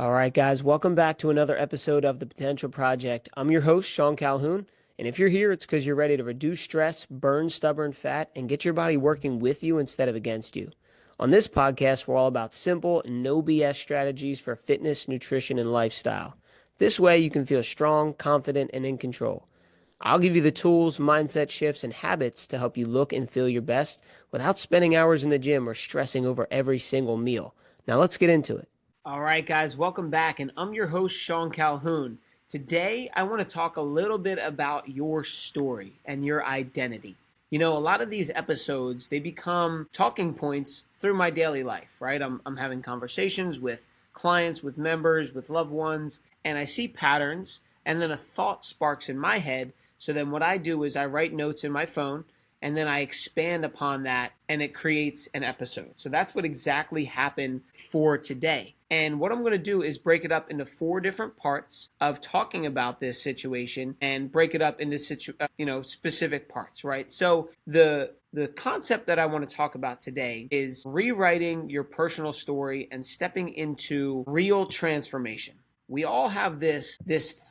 All right, guys, welcome back to another episode of The Potential Project. I'm your host, Sean Calhoun, and if you're here, it's because you're ready to reduce stress, burn stubborn fat, and get your body working with you instead of against you. On this podcast, we're all about simple, no BS strategies for fitness, nutrition, and lifestyle. This way, you can feel strong, confident, and in control. I'll give you the tools, mindset shifts, and habits to help you look and feel your best without spending hours in the gym or stressing over every single meal. Now, let's get into it. All right, guys, welcome back. And I'm your host, Sean Calhoun. Today, I want to talk a little bit about your story and your identity. You know, a lot of these episodes, they become talking points through my daily life, right? I'm having conversations with clients, with members, with loved ones, and I see patterns, and then a thought sparks in my head. So then what I do is I write notes in my phone, and then I expand upon that, and it creates an episode. So that's what exactly happened for today. And what I'm going to do is break it up into 4 different parts of talking about this situation and break it up into specific parts, right? So the concept that I want to talk about today is rewriting your personal story and stepping into real transformation. We all have this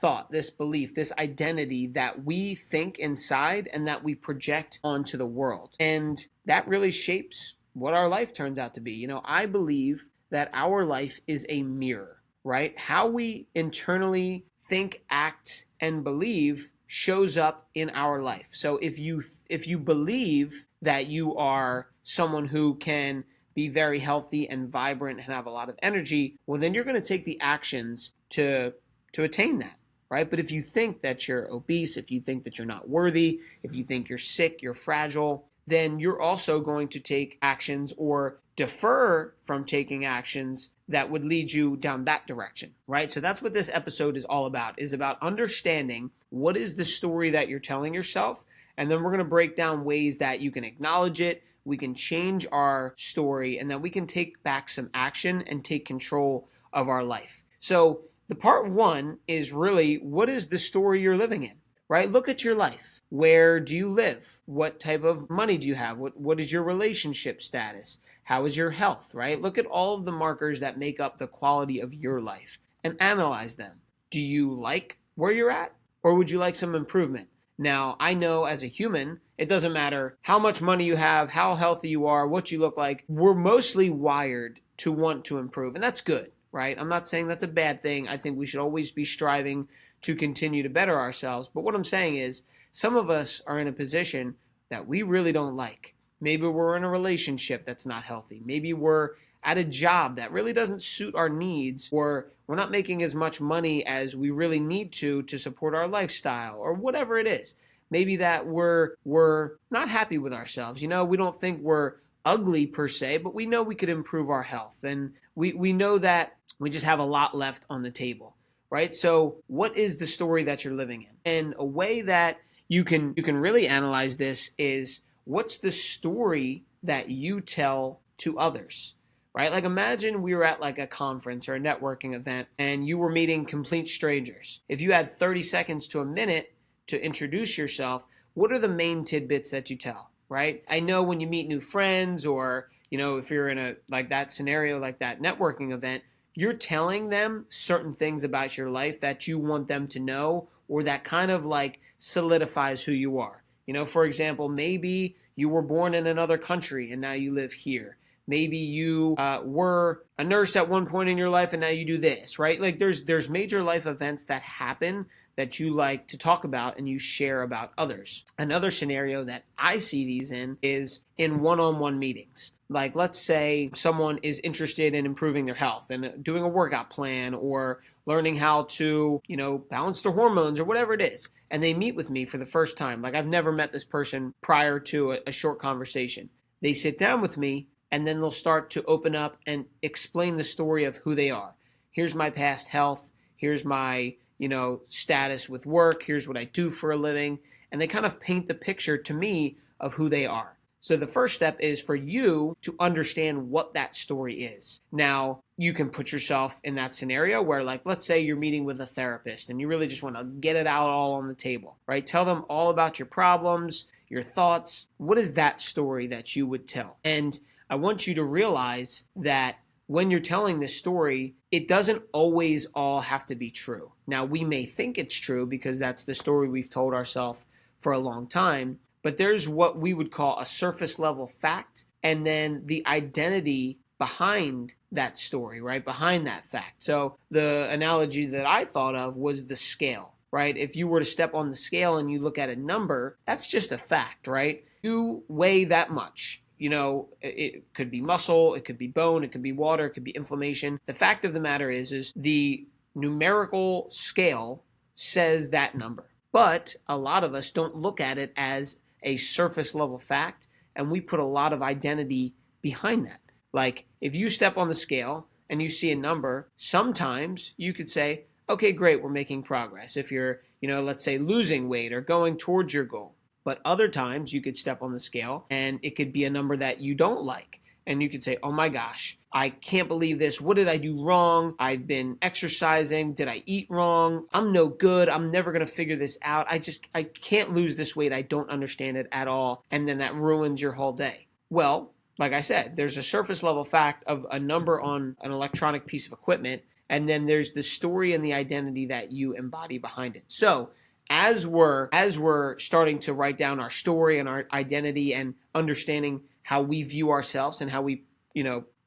thought, this belief, this identity that we think inside and that we project onto the world. And that really shapes what our life turns out to be. You know, I believe that our life is a mirror, right? How we internally think, act, and believe shows up in our life. So if you believe that you are someone who can be very healthy and vibrant and have a lot of energy, well, then you're going to take the actions to attain that, right? But if you think that you're obese, if you think that you're not worthy, if you think you're sick, you're fragile, then you're also going to take actions or defer from taking actions that would lead you down that direction, right? So that's what this episode is all about, is about understanding what is the story that you're telling yourself, and then we're going to break down ways that you can acknowledge it, we can change our story, and then we can take back some action and take control of our life. So the part 1 is really, what is the story you're living in, right? Look at your life. Where do you live? What type of money do you have? What is your relationship status? How is your health, right? Look at all of the markers that make up the quality of your life and analyze them. Do you like where you're at, or would you like some improvement? Now, I know as a human, it doesn't matter how much money you have, how healthy you are, what you look like. We're mostly wired to want to improve, and that's good, right? I'm not saying that's a bad thing. I think we should always be striving to continue to better ourselves. But what I'm saying is, some of us are in a position that we really don't like. Maybe we're in a relationship that's not healthy. Maybe we're at a job that really doesn't suit our needs, or we're not making as much money as we really need to support our lifestyle, or whatever it is. Maybe that we're not happy with ourselves. You know, we don't think we're ugly per se, but we know we could improve our health, and we know that we just have a lot left on the table, right? So what is the story that you're living in? And a way that you can really analyze this is, what's the story that you tell to others, right? Like, imagine we were at like a conference or a networking event and you were meeting complete strangers. If you had 30 seconds to a minute to introduce yourself, what are the main tidbits that you tell, right? I know when you meet new friends, or, you know, if you're in a like that scenario, like that networking event, you're telling them certain things about your life that you want them to know, or that kind of like solidifies who you are. You know, for example, maybe you were born in another country and now you live here. Maybe you were a nurse at one point in your life and now you do this, right? Like there's major life events that happen that you like to talk about and you share about others. Another scenario that I see these in is in one-on-one meetings. Like, let's say someone is interested in improving their health and doing a workout plan, or learning how to, you know, balance their hormones or whatever it is. And they meet with me for the first time. Like, I've never met this person prior to a short conversation. They sit down with me, and then they'll start to open up and explain the story of who they are. Here's my past health. Here's my, you know, status with work. Here's what I do for a living. And they kind of paint the picture to me of who they are. So the first step is for you to understand what that story is. Now, you can put yourself in that scenario where, like, let's say you're meeting with a therapist and you really just want to get it out all on the table, right? Tell them all about your problems, your thoughts. What is that story that you would tell? And I want you to realize that when you're telling this story, it doesn't always all have to be true. Now, we may think it's true because that's the story we've told ourselves for a long time, but there's what we would call a surface level fact, and then the identity behind that story, right? Behind that fact. So the analogy that I thought of was the scale, right? If you were to step on the scale and you look at a number, that's just a fact, right? You weigh that much. It could be muscle, it could be bone, it could be water, it could be inflammation. The fact of the matter is the numerical scale says that number. But a lot of us don't look at it as a surface level fact, and we put a lot of identity behind that. Like if you step on the scale and you see a number, sometimes you could say, okay, great, we're making progress. If you're, let's say losing weight or going towards your goal. But other times you could step on the scale and it could be a number that you don't like. And you could say, oh my gosh, I can't believe this. What did I do wrong? I've been exercising. Did I eat wrong? I'm no good. I'm never going to figure this out. I can't lose this weight. I don't understand it at all. And then that ruins your whole day. Well, like I said, there's a surface level fact of a number on an electronic piece of equipment. And then there's the story and the identity that you embody behind it. So as we're starting to write down our story and our identity and understanding how we view ourselves and how we,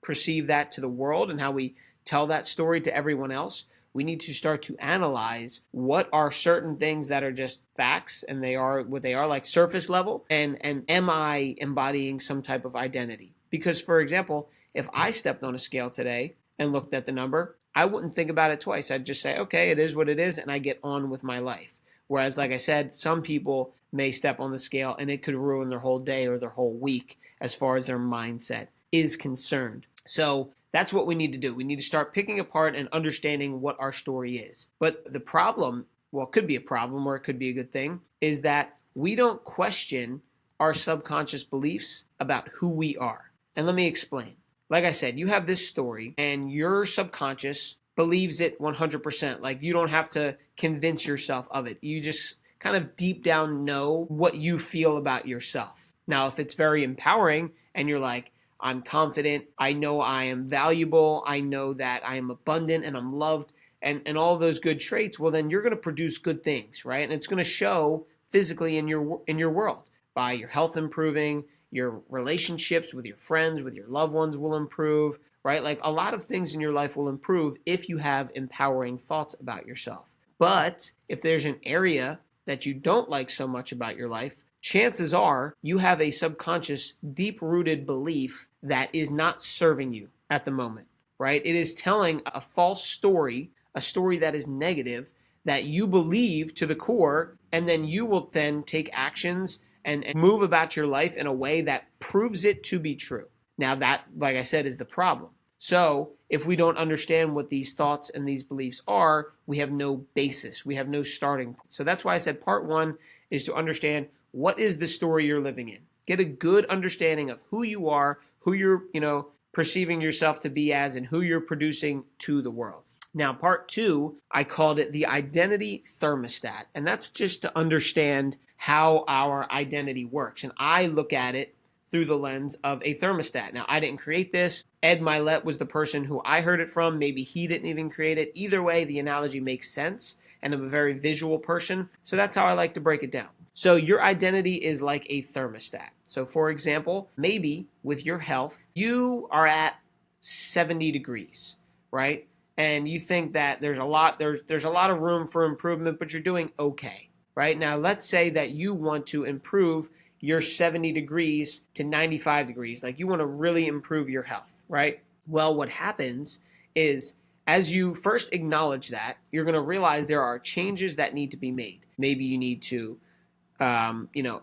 perceive that to the world and how we tell that story to everyone else, we need to start to analyze what are certain things that are just facts and they are what they are, like surface level, and am I embodying some type of identity? Because, for example, if I stepped on a scale today and looked at the number, I wouldn't think about it twice. I'd just say, okay, it is what it is, and I get on with my life. Whereas, like I said, some people may step on the scale and it could ruin their whole day or their whole week as far as their mindset is concerned. So that's what we need to do. We need to start picking apart and understanding what our story is. But the problem, well, it could be a problem or it could be a good thing, is that we don't question our subconscious beliefs about who we are. And let me explain. Like I said, you have this story and your subconscious believes it 100%. Like you don't have to convince yourself of it. You just kind of deep down know what you feel about yourself. Now, if it's very empowering and you're like, I'm confident, I know I am valuable, I know that I am abundant and I'm loved, and all those good traits, well, then you're going to produce good things, right? And it's going to show physically in your world by your health improving, your relationships with your friends, with your loved ones will improve, right? Like a lot of things in your life will improve if you have empowering thoughts about yourself. But if there's an area that you don't like so much about your life, chances are you have a subconscious, deep-rooted belief that is not serving you at the moment, right? It is telling a false story, a story that is negative, that you believe to the core, and then you will then take actions and move about your life in a way that proves it to be true. Now that, like I said, is the problem. So if we don't understand what these thoughts and these beliefs are, we have no basis. We have no starting point. So that's why I said part one is to understand what is the story you're living in. Get a good understanding of who you are, who you're, perceiving yourself to be as, and who you're producing to the world. Now, part two, I called it the identity thermostat. And that's just to understand how our identity works. And I look at it through the lens of a thermostat. Now, I didn't create this. Ed Milet was the person who I heard it from. Maybe he didn't even create it. Either way, the analogy makes sense. And I'm a very visual person. So that's how I like to break it down. So your identity is like a thermostat. So for example, maybe with your health, you are at 70 degrees, right? And you think that there's a lot of room for improvement, but you're doing okay, right? Now, let's say that you want to improve your 70 degrees to 95 degrees. Like you want to really improve your health, right? Well, what happens is as you first acknowledge that, you're going to realize there are changes that need to be made. Maybe you need to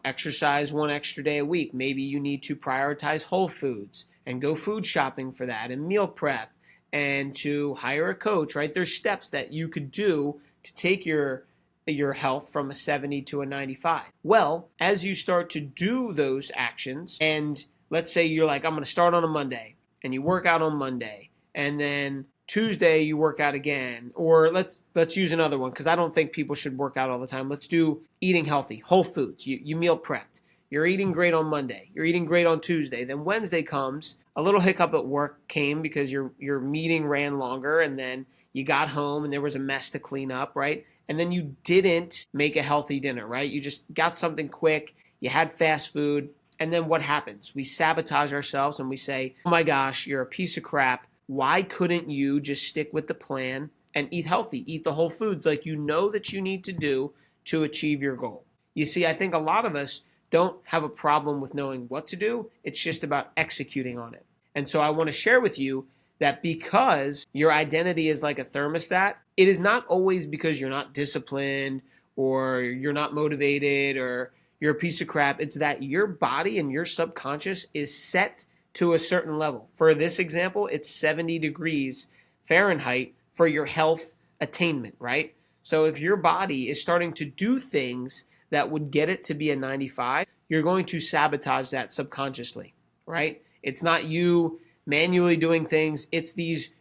exercise one extra day a week. Maybe you need to prioritize whole foods and go food shopping for that and meal prep and to hire a coach, right? There's steps that you could do to take your health from a 70 to a 95. Well, as you start to do those actions, and let's say you're like, I'm going to start on a Monday, and you work out on Monday, and then Tuesday you work out again, or let's use another one because I don't think people should work out all the time. Let's do eating healthy, whole foods. You meal prepped. You're eating great on Monday. You're eating great on Tuesday. Then Wednesday comes, a little hiccup at work came because your meeting ran longer, and then you got home and there was a mess to clean up, right? And then you didn't make a healthy dinner, right? You just got something quick, you had fast food, and then what happens? We sabotage ourselves and we say, oh my gosh, you're a piece of crap. Why couldn't you just stick with the plan and eat healthy, eat the whole foods like you know that you need to do to achieve your goal? You see, I think a lot of us don't have a problem with knowing what to do. It's just about executing on it. And so I want to share with you that because your identity is like a thermostat, it is not always because you're not disciplined or you're not motivated or you're a piece of crap. It's that your body and your subconscious is set to a certain level. For this example, it's 70 degrees Fahrenheit for your health attainment, right? So if your body is starting to do things that would get it to be a 95, you're going to sabotage that subconsciously, right? It's not you manually doing things. It's these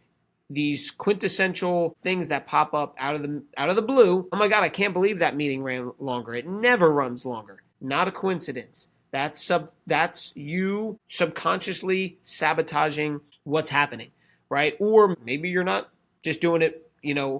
quintessential things that pop up out of the blue. Oh my God, I can't believe that meeting ran longer. It never runs longer. Not a coincidence. That's you subconsciously sabotaging what's happening, right? Or maybe you're not just doing it,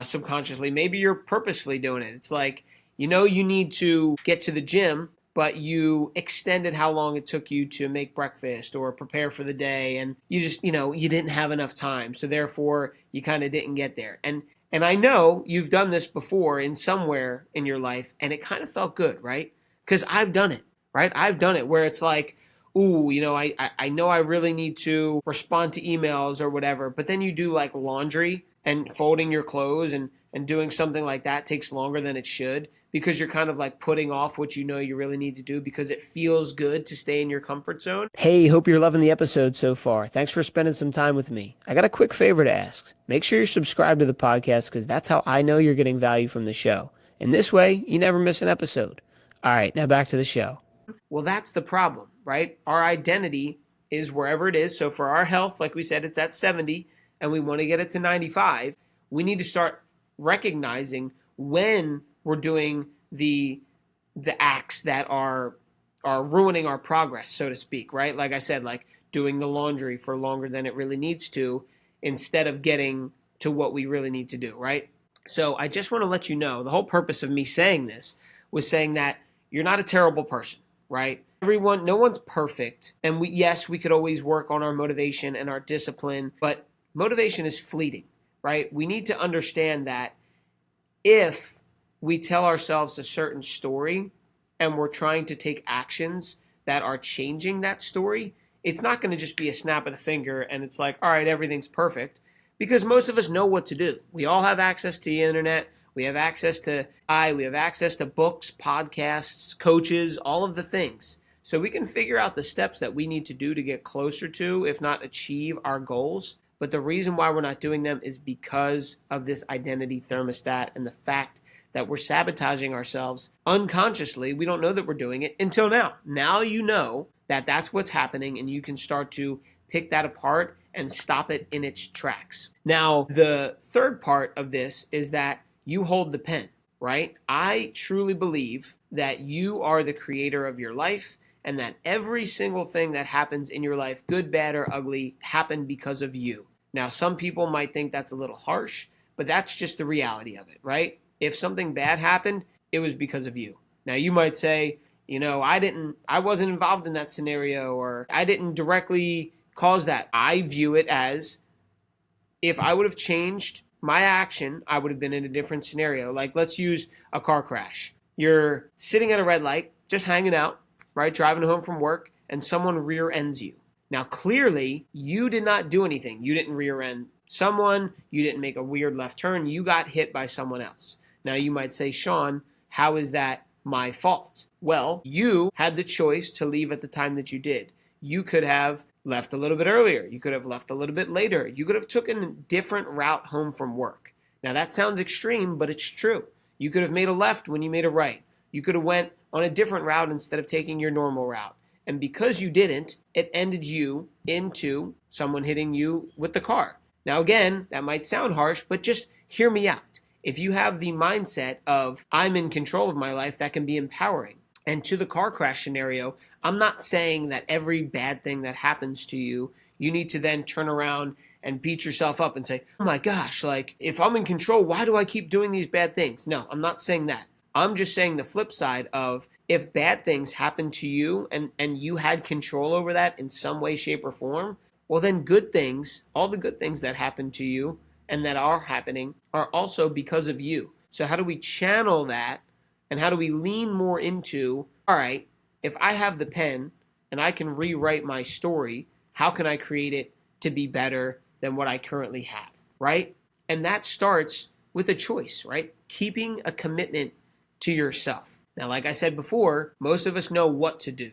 subconsciously. Maybe you're purposefully doing it. It's like, you need to get to the gym, but you extended how long it took you to make breakfast or prepare for the day, and you just, you didn't have enough time. So therefore, you kind of didn't get there. And I know you've done this before in somewhere in your life, and it kind of felt good, right? Because I've done it, right? I've done it where it's like, ooh, I know I really need to respond to emails or whatever, but then you do like laundry and folding your clothes and doing something like that takes longer than it should because you're kind of like putting off what you really need to do because it feels good to stay in your comfort zone. Hey, hope you're loving the episode so far. Thanks for spending some time with me. I got a quick favor to ask. Make sure you're subscribed to the podcast because that's how I know you're getting value from the show. And this way, you never miss an episode. All right, now back to the show. Well, that's the problem, right? Our identity is wherever it is. So for our health, like we said, it's at 70 and we want to get it to 95. We need to start recognizing when we're doing the acts that are ruining our progress, so to speak, right? Like I said, like doing the laundry for longer than it really needs to instead of getting to what we really need to do, right? So I just want to let you know, the whole purpose of me saying this was saying that you're not a terrible person, right? No one's perfect. And yes, we could always work on our motivation and our discipline, but motivation is fleeting, right? We need to understand that if we tell ourselves a certain story and we're trying to take actions that are changing that story, it's not going to just be a snap of the finger and it's like, all right, everything's perfect, because most of us know what to do. We all have access to the internet. We have access to books, podcasts, coaches, all of the things. So we can figure out the steps that we need to do to get closer to, if not achieve, our goals. But the reason why we're not doing them is because of this identity thermostat and the fact that we're sabotaging ourselves unconsciously. We don't know that we're doing it until now. Now you know that that's what's happening, and you can start to pick that apart and stop it in its tracks. Now, the third part of this is that you hold the pen, right? I truly believe that you are the creator of your life and that every single thing that happens in your life, good, bad, or ugly, happened because of you. Now, some people might think that's a little harsh, but that's just the reality of it, right? If something bad happened, it was because of you. Now, you might say, I wasn't involved in that scenario, or I didn't directly cause that. I view it as if I would have changed my action, I would have been in a different scenario. Like, let's use a car crash. You're sitting at a red light, just hanging out, right? Driving home from work, and someone rear ends you. Now, clearly, you did not do anything. You didn't rear end someone. You didn't make a weird left turn. You got hit by someone else. Now, you might say, Sean, how is that my fault? Well, you had the choice to leave at the time that you did. You could have left a little bit earlier. You could have left a little bit later. You could have taken a different route home from work. Now, that sounds extreme, but it's true. You could have made a left when you made a right. You could have went on a different route instead of taking your normal route. And because you didn't, it ended you into someone hitting you with the car. Now, again, that might sound harsh, but just hear me out. If you have the mindset of I'm in control of my life, that can be empowering. And to the car crash scenario, I'm not saying that every bad thing that happens to you, you need to then turn around and beat yourself up and say, oh my gosh, like if I'm in control, why do I keep doing these bad things? No, I'm not saying that. I'm just saying the flip side of if bad things happen to you and you had control over that in some way, shape, or form, well, then good things, all the good things that happen to you and that are happening are also because of you. So, how do we channel that and how do we lean more into, all right, if I have the pen and I can rewrite my story, how can I create it to be better than what I currently have, right? And that starts with a choice, right? Keeping a commitment to yourself. Now, like I said before, most of us know what to do.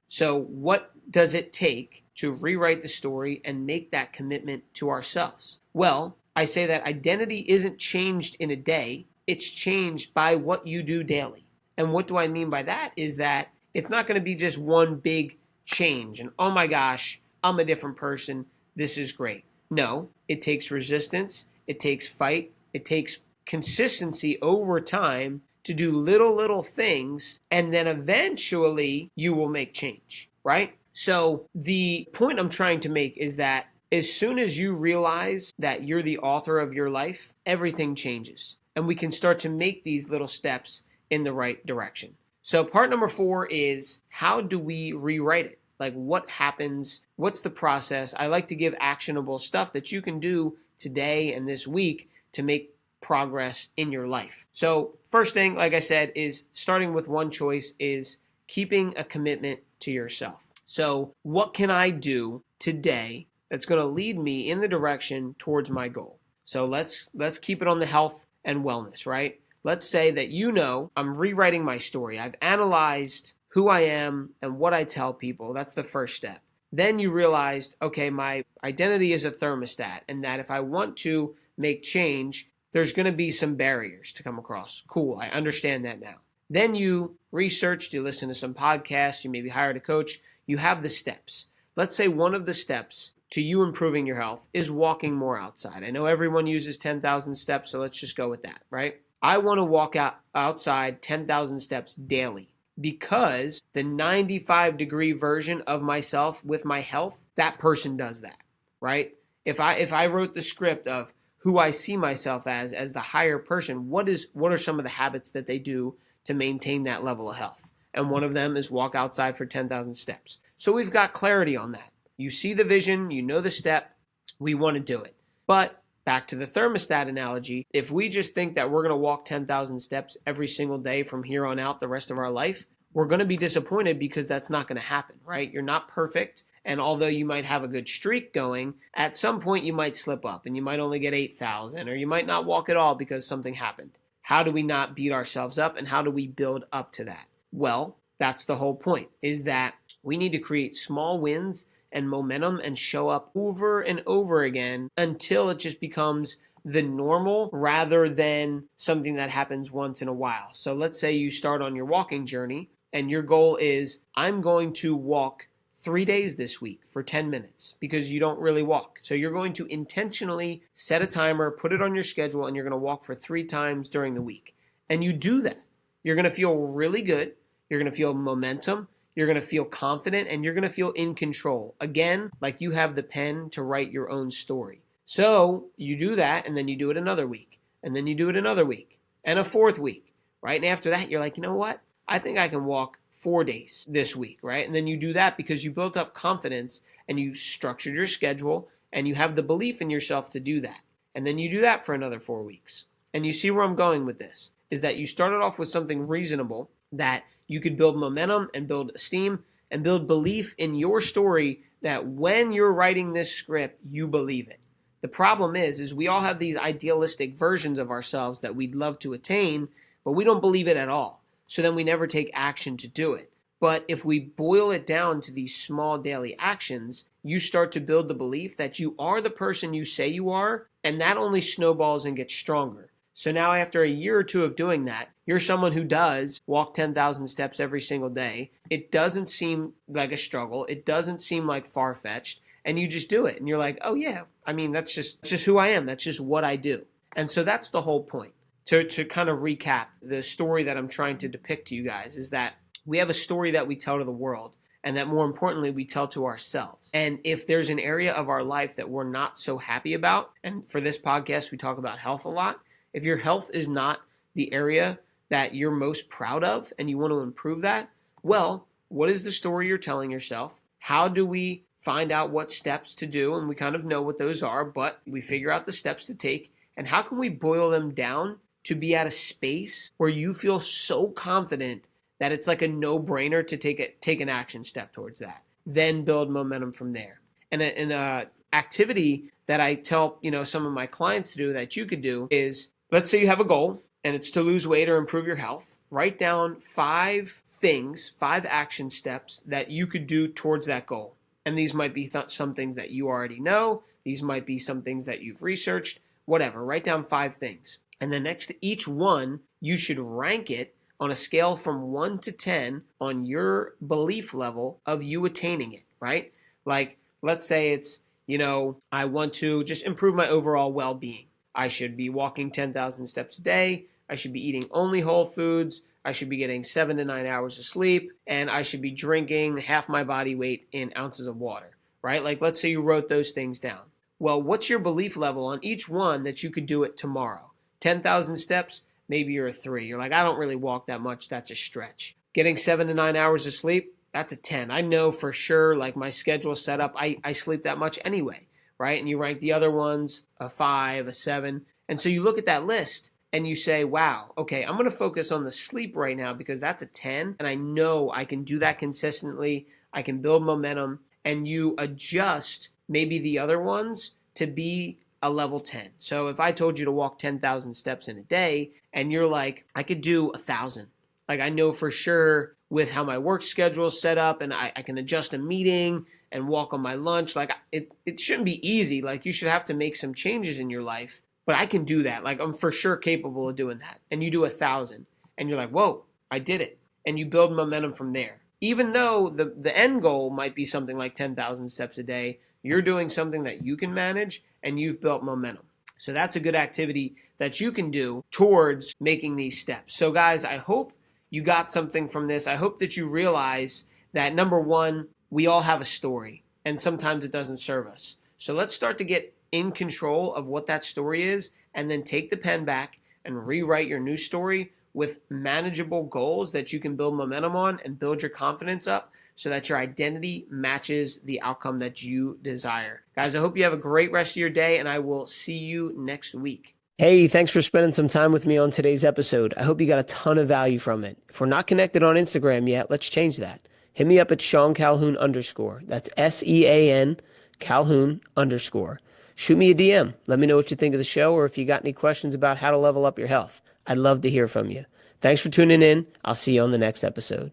So, what does it take to rewrite the story and make that commitment to ourselves? Well, I say that identity isn't changed in a day, it's changed by what you do daily. And what do I mean by that is that it's not going to be just one big change and oh my gosh, I'm a different person. This is great. No, it takes resistance, it takes fight, it takes consistency over time to do little things, and then eventually you will make change, right? So the point I'm trying to make is that as soon as you realize that you're the author of your life, everything changes. And we can start to make these little steps in the right direction. So part number 4 is how do we rewrite it? Like what happens? What's the process? I like to give actionable stuff that you can do today and this week to make progress in your life. So first thing, like I said, is starting with one choice is keeping a commitment to yourself. So what can I do today that's going to lead me in the direction towards my goal? So let's keep it on the health and wellness, right? Let's say that I'm rewriting my story. I've analyzed who I am and what I tell people. That's the first step. Then you realized, okay, my identity is a thermostat, and that if I want to make change, there's going to be some barriers to come across. Cool, I understand that now. Then you researched, you listened to some podcasts, you maybe hired a coach, you have the steps. Let's say one of the steps to you improving your health is walking more outside. I know everyone uses 10,000 steps, so let's just go with that, right? I want to walk outside 10,000 steps daily because the 95-degree version of myself with my health, that person does that, right? If I wrote the script of who I see myself as the higher person, what are some of the habits that they do to maintain that level of health? And one of them is walk outside for 10,000 steps. So we've got clarity on that. You see the vision, you know the step, we want to do it. But back to the thermostat analogy, if we just think that we're going to walk 10,000 steps every single day from here on out the rest of our life, we're going to be disappointed because that's not going to happen, right? You're not perfect. And although you might have a good streak going, at some point you might slip up and you might only get 8,000 or you might not walk at all because something happened. How do we not beat ourselves up and how do we build up to that? Well, that's the whole point, is that we need to create small wins and momentum and show up over and over again until it just becomes the normal rather than something that happens once in a while. So let's say you start on your walking journey and your goal is, I'm going to walk 3 days this week for 10 minutes because you don't really walk. So you're going to intentionally set a timer, put it on your schedule, and you're going to walk for 3 times during the week. And you do that. You're going to feel really good. You're going to feel momentum. You're going to feel confident and you're going to feel in control. Again, like you have the pen to write your own story. So you do that and then you do it another week. And then you do it another week and a 4th week, right? And after that, you're like, you know what? I think I can walk 4 days this week, right? And then you do that because you built up confidence and you structured your schedule and you have the belief in yourself to do that. And then you do that for another 4 weeks. And you see where I'm going with this, is that you started off with something reasonable that you could build momentum and build esteem and build belief in your story that when you're writing this script, you believe it. The problem is we all have these idealistic versions of ourselves that we'd love to attain, but we don't believe it at all. So then we never take action to do it. But if we boil it down to these small daily actions, you start to build the belief that you are the person you say you are, and that only snowballs and gets stronger. So now after a year or 2 of doing that, you're someone who does walk 10,000 steps every single day. It doesn't seem like a struggle. It doesn't seem like far-fetched. And you just do it. And you're like, oh yeah, I mean, that's just who I am. That's just what I do. And so that's the whole point. To kind of recap the story that I'm trying to depict to you guys is that we have a story that we tell to the world, and that more importantly, we tell to ourselves. And if there's an area of our life that we're not so happy about, and for this podcast, we talk about health a lot. If your health is not the area that you're most proud of and you want to improve that, well, what is the story you're telling yourself? How do we find out what steps to do? And we kind of know what those are, but we figure out the steps to take. And how can we boil them down to be at a space where you feel so confident that it's like a no-brainer to take an action step towards that? Then build momentum from there. And an activity that I tell some of my clients to do that you could do is, let's say you have a goal and it's to lose weight or improve your health. Write down 5 action steps that you could do towards that goal. And these might be some things that you already know. These might be some things that you've researched, whatever. Write down 5 things. And then next to each one, you should rank it on a scale from 1 to 10 on your belief level of you attaining it, right? Like, let's say it's, I want to just improve my overall well-being. I should be walking 10,000 steps a day. I should be eating only whole foods. I should be getting 7 to 9 hours of sleep. And I should be drinking half my body weight in ounces of water, right? Like, let's say you wrote those things down. Well, what's your belief level on each one that you could do it tomorrow? 10,000 steps, maybe you're a 3. You're like, I don't really walk that much. That's a stretch. Getting 7 to 9 hours of sleep, that's a 10. I know for sure, like my schedule is set up, I sleep that much anyway, right? And you rank the other ones a 5, a 7. And so you look at that list and you say, wow, okay, I'm going to focus on the sleep right now because that's a 10. And I know I can do that consistently. I can build momentum. And you adjust maybe the other ones to be a level 10. So if I told you to walk 10,000 steps in a day and you're like, I could do 1,000. Like I know for sure with how my work schedule is set up and I can adjust a meeting and walk on my lunch. Like it shouldn't be easy. Like you should have to make some changes in your life, but I can do that. Like I'm for sure capable of doing that. And you do 1,000 and you're like, whoa, I did it. And you build momentum from there. Even though the end goal might be something like 10,000 steps a day, you're doing something that you can manage and you've built momentum. So that's a good activity that you can do towards making these steps. So guys, I hope you got something from this. I hope that you realize that number one, we all have a story and sometimes it doesn't serve us. So let's start to get in control of what that story is and then take the pen back and rewrite your new story with manageable goals that you can build momentum on and build your confidence up so that your identity matches the outcome that you desire. Guys, I hope you have a great rest of your day and I will see you next week. Hey, thanks for spending some time with me on today's episode. I hope you got a ton of value from it. If we're not connected on Instagram yet, let's change that. Hit me up at Sean Calhoun _ That's SEAN Calhoun _ Shoot me a DM. Let me know what you think of the show or if you got any questions about how to level up your health. I'd love to hear from you. Thanks for tuning in. I'll see you on the next episode.